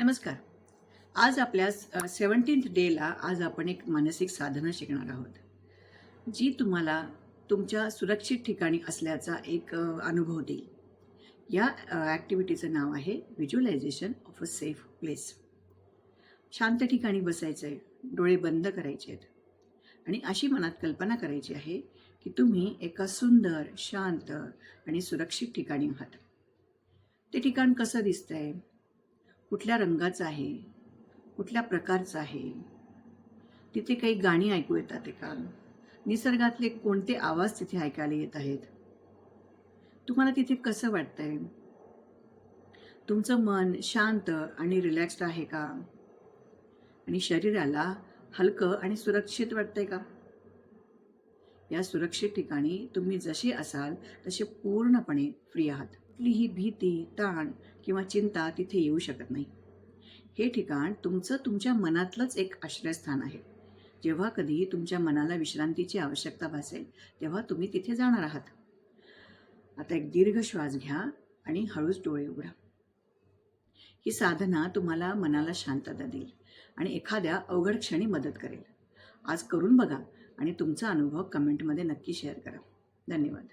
नमस्कार. आज आपल्या 17th डेला आज आपण एक मानसिक साधना शिकणार आहोत, जी तुम्हाला तुमच्या सुरक्षित ठिकाणी असल्याचा एक अनुभव देईल. या ॲक्टिव्हिटीचं नाव आहे visualization of a safe place. शांत ठिकाणी बसायचं आहे, डोळे बंद करायचे आहेत आणि अशी मनात कल्पना करायची आहे की तुम्ही एका सुंदर, शांत आणि सुरक्षित ठिकाणी आहात. ते ठिकाण कसं दिसतंय? कुठल्या रंगाचं आहे? कुठल्या प्रकारचं आहे? तिथे काही गाणी ऐकू येतात आहे का? निसर्गातले कोणते आवाज तिथे ऐकायला येत आहेत? तुम्हाला तिथे कसं वाटतंय? तुमचं मन शांत आणि रिलॅक्स्ड आहे का? आणि शरीराला हलकं आणि सुरक्षित वाटतंय का? या सुरक्षित ठिकाणी तुम्ही जसे असाल तसे पूर्णपणे फ्री आहात. कुठलीही भीती, ताण किंवा चिंता तिथे येऊ शकत नाही. हे ठिकाण तुमच्या मनातलंच एक आश्रयस्थान आहे. जेव्हा कधी तुमच्या मनाला विश्रांतीची आवश्यकता भासेल तेव्हा तुम्ही तिथे जाणार आहात. आता एक दीर्घ श्वास घ्या आणि हळूच डोळे उघडा. ही साधना तुम्हाला मनाला शांतता देईल आणि एखाद्या अवघड क्षणी मदत करेल. आज करून बघा आणि तुमचा अनुभव कमेंटमध्ये नक्की शेअर करा. धन्यवाद.